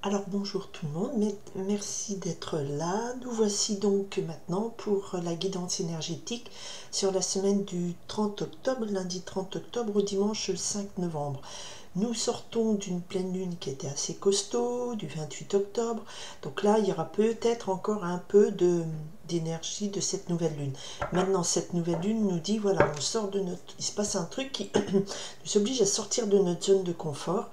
Alors bonjour tout le monde, merci d'être là. Nous voici donc maintenant pour la guidance énergétique sur la semaine du 30 octobre, lundi 30 octobre au dimanche 5 novembre. Nous sortons d'une pleine lune qui était assez costaud, du 28 octobre. Donc là, il y aura peut-être encore un peu d'énergie de cette nouvelle lune. Maintenant, cette nouvelle lune nous dit, voilà, on sort de notre... Il se passe un truc qui nous oblige à sortir de notre zone de confort.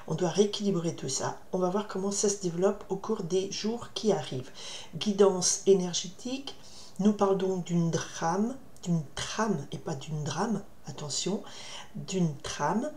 On doit rééquilibrer tout ça. On va voir comment ça se développe au cours des jours qui arrivent. Guidance énergétique, nous parlons d'une trame et pas d'une drame, attention, d'une trame.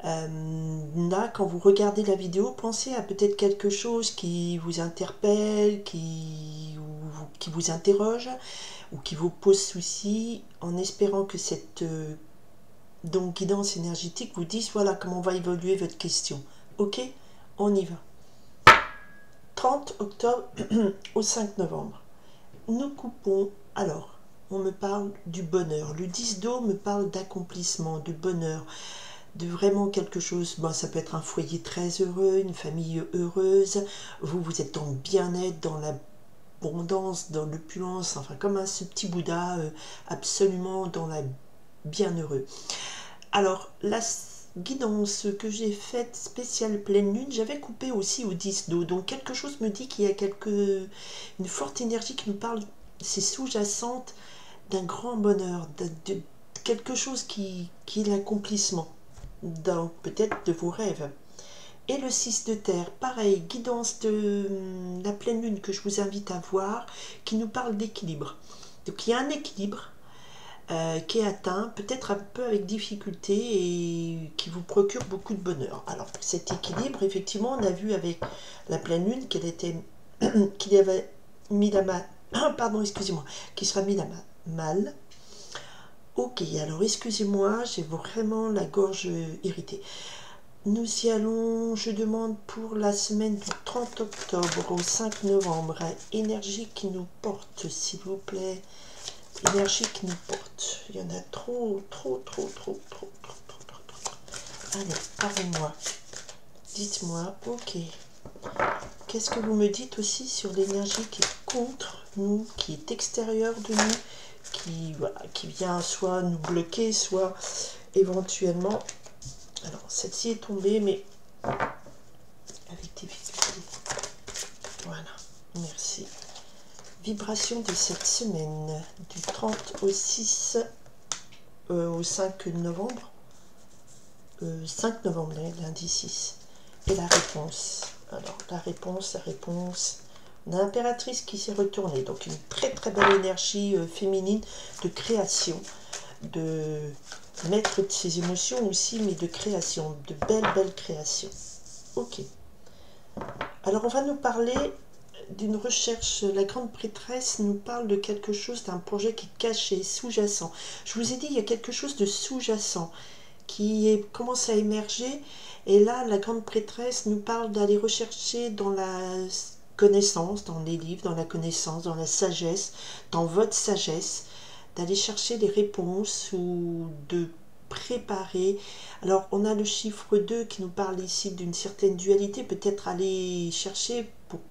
Là, quand vous regardez la vidéo, pensez à peut-être quelque chose qui vous interpelle, qui vous interroge ou qui vous pose souci, en espérant que cette donc guidance énergétique vous dise voilà comment va évoluer votre question. Ok, on y va. 30 octobre au 5 novembre. Nous coupons. Alors, on me parle du bonheur. Le 10 d'eau me parle d'accomplissement, de bonheur, de vraiment quelque chose. Bon, ça peut être un foyer très heureux, une famille heureuse. Vous êtes dans le bien-être, dans l'abondance, dans l'opulence, enfin comme ce petit Bouddha, absolument dans la bienheureux. Alors, la guidance que j'ai faite spéciale pleine lune, j'avais coupé aussi au 10 d'eau. Donc quelque chose me dit qu'il y a une forte énergie qui nous parle, c'est sous-jacente d'un grand bonheur, de quelque chose qui est l'accomplissement, peut-être de vos rêves. Et le 6 de terre, pareil, guidance de la pleine lune que je vous invite à voir, qui nous parle d'équilibre. Donc il y a un équilibre qui est atteint, peut-être un peu avec difficulté et qui vous procure beaucoup de bonheur. Alors cet équilibre, effectivement, on a vu avec la pleine lune qu'il avait mis la main, pardon, excusez-moi, qui sera mis la main mal. Ok, alors excusez-moi, j'ai vraiment la gorge irritée. Nous y allons, je demande pour la semaine du 30 octobre au 5 novembre, énergie qui nous porte, s'il vous plaît. Énergie qui nous porte. Il y en a trop. Allez, parlez-moi. Dites-moi, ok. Qu'est-ce que vous me dites aussi sur l'énergie qui est contre nous, qui est extérieure de nous, qui vient soit nous bloquer, soit éventuellement... Alors, celle-ci est tombée, mais avec difficulté. Voilà, merci. Vibration de cette semaine, du 30 au 6 au 5 novembre. 5 novembre, lundi 6. Et la réponse. Alors, la réponse. On a l'impératrice qui s'est retournée. Donc, une très belle énergie féminine de création, de maître de ses émotions aussi, mais de création, de belles créations. Ok. Alors, on va nous parler d'une recherche. La grande prêtresse nous parle de quelque chose, d'un projet qui est caché, sous-jacent. Je vous ai dit, il y a quelque chose de sous-jacent qui commence à émerger, et là la grande prêtresse nous parle d'aller rechercher dans la connaissance, dans les livres, dans la connaissance, dans la sagesse, dans votre sagesse, d'aller chercher des réponses ou de préparer. Alors on a le chiffre 2 qui nous parle ici d'une certaine dualité, peut-être aller chercher pour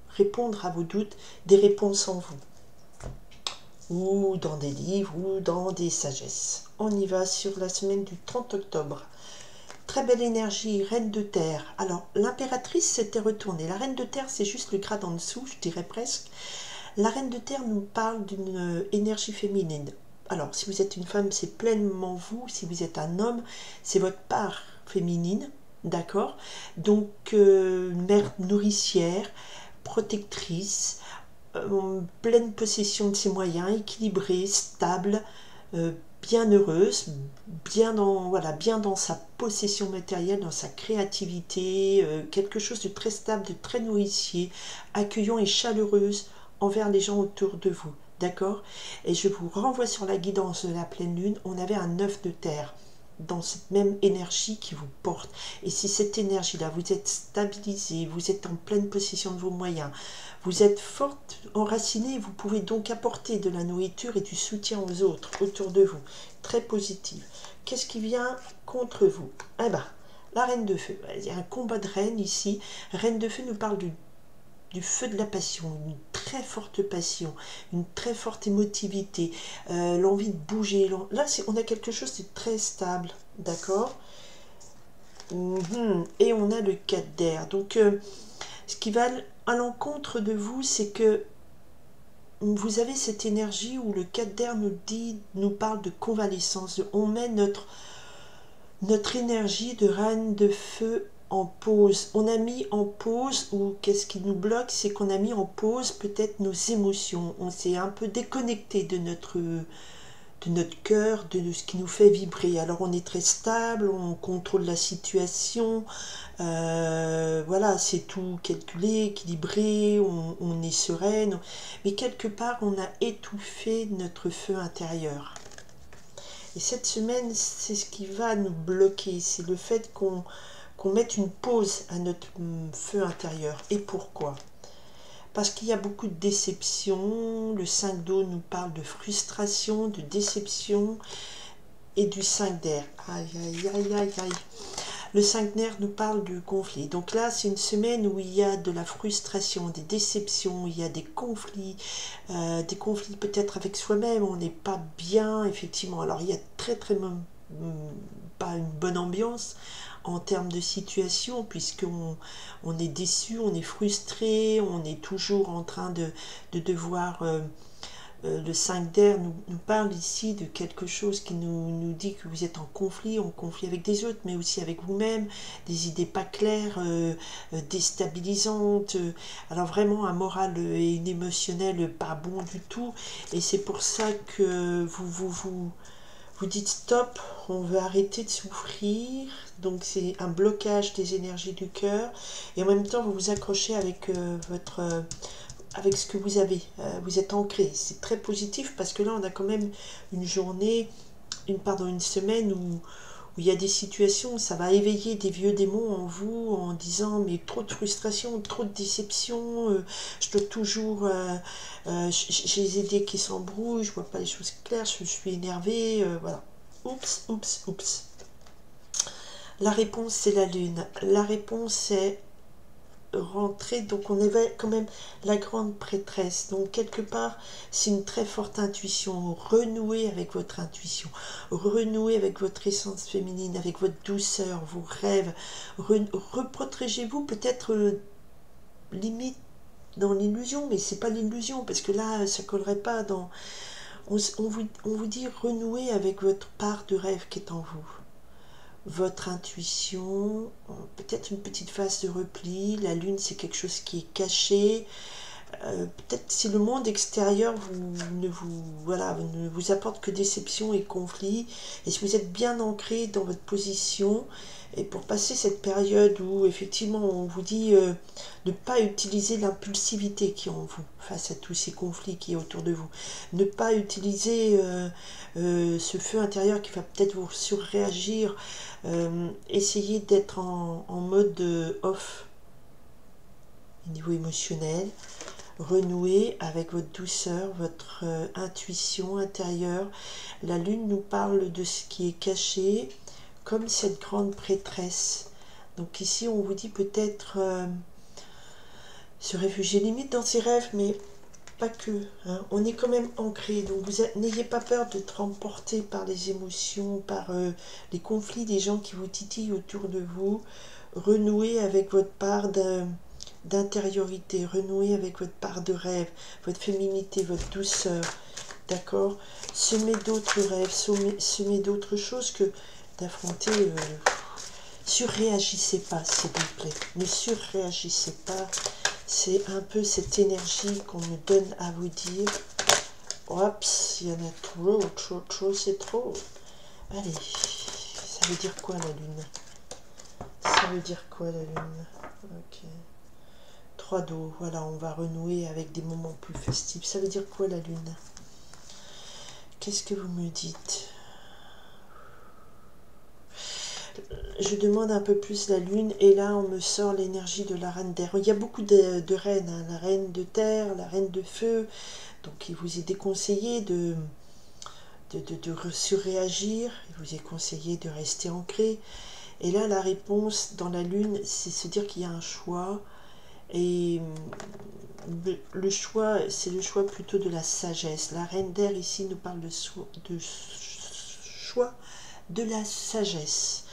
répondre à vos doutes des réponses en vous, ou dans des livres, ou dans des sagesses. On y va sur la semaine du 30 octobre. Très belle énergie, reine de terre. Alors, l'impératrice s'était retournée. La reine de terre, c'est juste le grade en dessous, je dirais presque. La reine de terre nous parle d'une énergie féminine. Alors, si vous êtes une femme, c'est pleinement vous. Si vous êtes un homme, c'est votre part féminine. D'accord? Donc, mère nourricière, protectrice, pleine possession de ses moyens, équilibrée, stable, bien heureuse, bien dans sa possession matérielle, dans sa créativité, quelque chose de très stable, de très nourricier, accueillant et chaleureuse envers les gens autour de vous. D'accord? Et je vous renvoie sur la guidance de la pleine lune. On avait un œuf de terre dans cette même énergie qui vous porte. Et si cette énergie-là, vous êtes stabilisé, vous êtes en pleine possession de vos moyens, vous êtes forte, enracinée, vous pouvez donc apporter de la nourriture et du soutien aux autres autour de vous. Très positive. Qu'est-ce qui vient contre vous? Eh bien, La reine de feu, il y a un combat de reine ici. Reine de feu nous parle du feu de la passion, une très forte passion, une très forte émotivité, l'envie de bouger. Là, on a quelque chose de très stable, d'accord. Et on a le 4 d'air. Donc, ce qui va à l'encontre de vous, c'est que vous avez cette énergie où le 4 d'air nous parle de convalescence. On met notre énergie de reine de feu en pause. On a mis en pause, ou qu'est-ce qui nous bloque, c'est qu'on a mis en pause peut-être nos émotions. On s'est un peu déconnecté de notre cœur, de ce qui nous fait vibrer. Alors on est très stable, on contrôle la situation, voilà, c'est tout calculé, équilibré, on est sereine, mais quelque part on a étouffé notre feu intérieur. Et cette semaine, c'est ce qui va nous bloquer, c'est le fait qu'on mette une pause à notre feu intérieur. Et pourquoi ? Parce qu'il y a beaucoup de déception. Le 5 d'eau nous parle de frustration, de déception, et du 5 d'air. Aïe, aïe, aïe, aïe, aïe. Le 5 d'air nous parle du conflit. Donc là, c'est une semaine où il y a de la frustration, des déceptions, il y a des conflits peut-être avec soi-même, on n'est pas bien, effectivement. Alors, il y a très pas une bonne ambiance en termes de situation, puisqu'on est déçu, on est frustré, on est toujours en train de devoir... le 5 d'air nous parle ici de quelque chose qui nous dit que vous êtes en conflit avec des autres, mais aussi avec vous-même, des idées pas claires, déstabilisantes, alors vraiment un moral et une émotionnel pas bon du tout, et c'est pour ça que vous dites stop, on veut arrêter de souffrir, donc c'est un blocage des énergies du cœur, et en même temps vous vous accrochez avec avec ce que vous avez, vous êtes ancré, c'est très positif parce que là on a quand même une journée, une semaine où il y a des situations où ça va éveiller des vieux démons en vous en disant mais trop de frustration, trop de déception, je dois toujours, j'ai les idées qui s'embrouillent, je vois pas les choses claires, je suis énervée, voilà, oups, oups, oups. La réponse c'est la lune, la réponse c'est rentrer, donc on éveille quand même la grande prêtresse, donc quelque part c'est une très forte intuition, renouer avec votre intuition, renouer avec votre essence féminine, avec votre douceur, vos rêves, reprotégez-vous peut-être limite dans l'illusion, mais c'est pas l'illusion parce que là ça collerait pas dans, on vous dit renouer avec votre part de rêve qui est en vous, votre intuition, peut-être une petite phase de repli, la lune c'est quelque chose qui est caché, peut-être si le monde extérieur ne vous apporte que déception et conflit, et si vous êtes bien ancré dans votre position, et pour passer cette période où effectivement on vous dit de ne pas utiliser l'impulsivité qui est en vous face à tous ces conflits qui est autour de vous, ne pas utiliser ce feu intérieur qui va peut-être vous surréagir, essayez d'être en mode off au niveau émotionnel, renouer avec votre douceur, votre intuition intérieure. La lune nous parle de ce qui est caché, comme cette grande prêtresse. Donc ici, on vous dit peut-être se réfugier limite dans ses rêves, mais pas que. Hein. On est quand même ancré, donc vous n'ayez pas peur d'être emporté par les émotions, par les conflits des gens qui vous titillent autour de vous. Renouer avec votre part d'intériorité, renouer avec votre part de rêve, votre féminité, votre douceur, d'accord. Semez d'autres rêves, semez d'autres choses que d'affronter. Surréagissez pas, s'il vous plaît. Ne surréagissez pas. C'est un peu cette énergie qu'on me donne à vous dire. Oups, il y en a trop, c'est trop. Allez, ça veut dire quoi la lune? Ça veut dire quoi la lune? Ok. 3 d'eau, voilà, on va renouer avec des moments plus festifs. Ça veut dire quoi la lune? Qu'est-ce que vous me dites? Je demande un peu plus la lune et là on me sort l'énergie de la reine d'air. Il y a beaucoup de reines, hein, la reine de terre, la reine de feu, donc il vous est déconseillé de surréagir, il vous est conseillé de rester ancré, Et là, la réponse dans la lune, c'est se dire qu'il y a un choix. Et le choix, c'est le choix plutôt de la sagesse. La reine d'air ici nous parle de choix de la sagesse.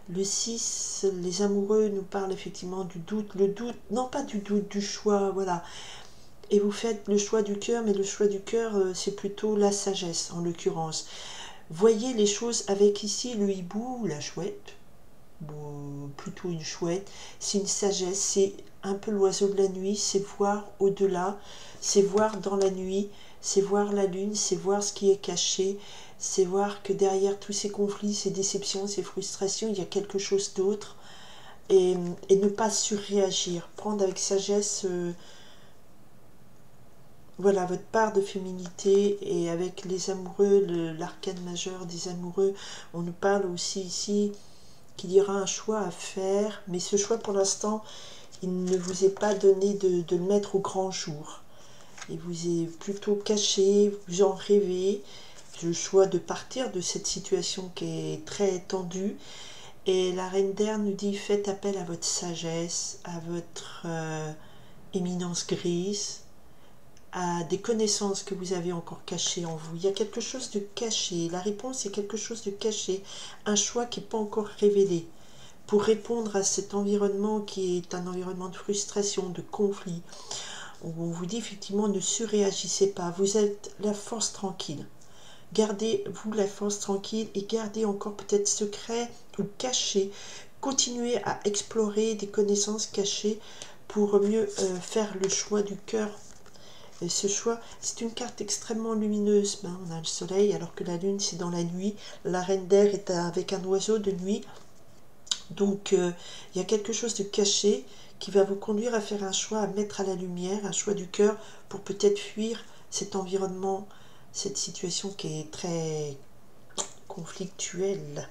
Le 6, les amoureux nous parlent effectivement du doute. Le doute, non pas du doute, du choix, voilà. Et vous faites le choix du cœur, mais le choix du cœur, c'est plutôt la sagesse en l'occurrence. Voyez les choses avec ici le hibou, la chouette, plutôt une chouette, c'est une sagesse, c'est un peu l'oiseau de la nuit, c'est voir au-delà, c'est voir dans la nuit, c'est voir la lune, c'est voir ce qui est caché, c'est voir que derrière tous ces conflits, ces déceptions, ces frustrations, il y a quelque chose d'autre, et ne pas surréagir, prendre avec sagesse voilà, votre part de féminité. Et avec les amoureux, l'arcane majeur des amoureux, on nous parle aussi ici qu'il y aura un choix à faire, mais ce choix pour l'instant, il ne vous est pas donné de le mettre au grand jour. Il vous est plutôt caché, vous en rêvez, le choix de partir de cette situation qui est très tendue. Et la reine d'air nous dit, faites appel à votre sagesse, à votre éminence grise, à des connaissances que vous avez encore cachées en vous. Il y a quelque chose de caché. La réponse est quelque chose de caché. Un choix qui n'est pas encore révélé. Pour répondre à cet environnement qui est un environnement de frustration, de conflit, où on vous dit effectivement ne surréagissez pas. Vous êtes la force tranquille. Gardez-vous la force tranquille et gardez encore peut-être secret ou caché. Continuez à explorer des connaissances cachées pour mieux faire le choix du cœur. Et ce choix, c'est une carte extrêmement lumineuse. On a le soleil alors que la lune c'est dans la nuit. La reine d'air est avec un oiseau de nuit. Donc il y a quelque chose de caché qui va vous conduire à faire un choix, à mettre à la lumière, un choix du cœur pour peut-être fuir cet environnement, cette situation qui est très conflictuelle,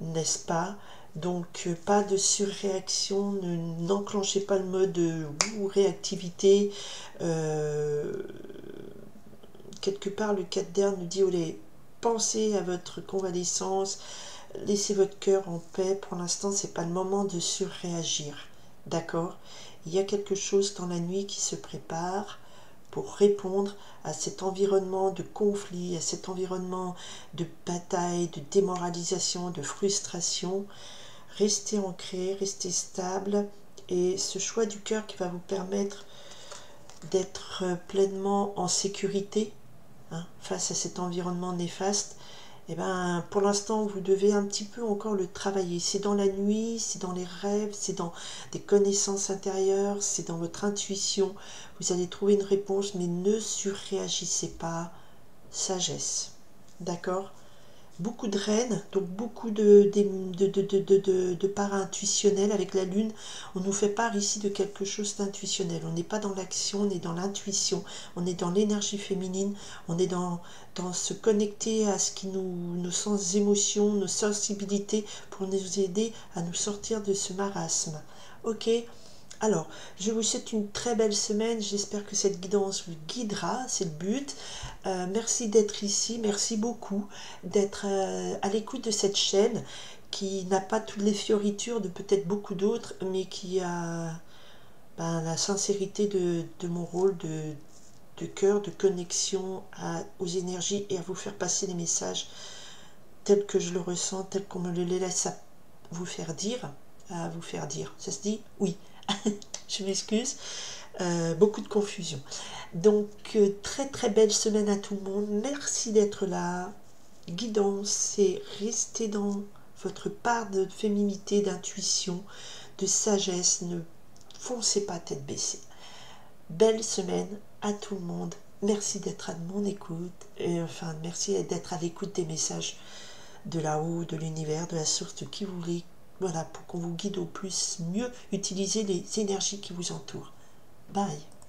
n'est-ce pas? Donc pas de surréaction, n'enclenchez pas le mode réactivité. Quelque part le 4 d'air nous dit, allez, pensez à votre convalescence, laissez votre cœur en paix. Pour l'instant c'est pas le moment de surréagir, d'accord? Il y a quelque chose dans la nuit qui se prépare pour répondre à cet environnement de conflit, à cet environnement de bataille, de démoralisation, de frustration. Restez ancré, restez stable, et ce choix du cœur qui va vous permettre d'être pleinement en sécurité face à cet environnement néfaste, et pour l'instant vous devez un petit peu encore le travailler. C'est dans la nuit, c'est dans les rêves, c'est dans des connaissances intérieures, c'est dans votre intuition. Vous allez trouver une réponse, mais ne surréagissez pas. Sagesse, d'accord? Beaucoup de reines, donc beaucoup de part intuitionnelle avec la lune. On nous fait part ici de quelque chose d'intuitionnel. On n'est pas dans l'action, on est dans l'intuition, on est dans l'énergie féminine, on est dans se connecter à ce qui nos sens émotions, nos sensibilités, pour nous aider à nous sortir de ce marasme. Ok? Alors, je vous souhaite une très belle semaine. J'espère que cette guidance vous guidera, c'est le but. Merci d'être ici, merci beaucoup d'être à l'écoute de cette chaîne qui n'a pas toutes les fioritures de peut-être beaucoup d'autres, mais qui a la sincérité de mon rôle de cœur, de connexion aux énergies, et à vous faire passer les messages tels que je le ressens, tels qu'on me le laisse à vous faire dire. Ça se dit? Oui. Je m'excuse, beaucoup de confusion. Donc très très belle semaine à tout le monde. Merci d'être là. Guidance, c'est rester dans votre part de féminité, d'intuition, de sagesse. Ne foncez pas tête baissée. Belle semaine à tout le monde. Merci d'être à mon écoute. Merci d'être à l'écoute des messages de là-haut, de l'univers, de la source, de qui vous voulez. Voilà, pour qu'on vous guide au plus, mieux utiliser les énergies qui vous entourent. Bye.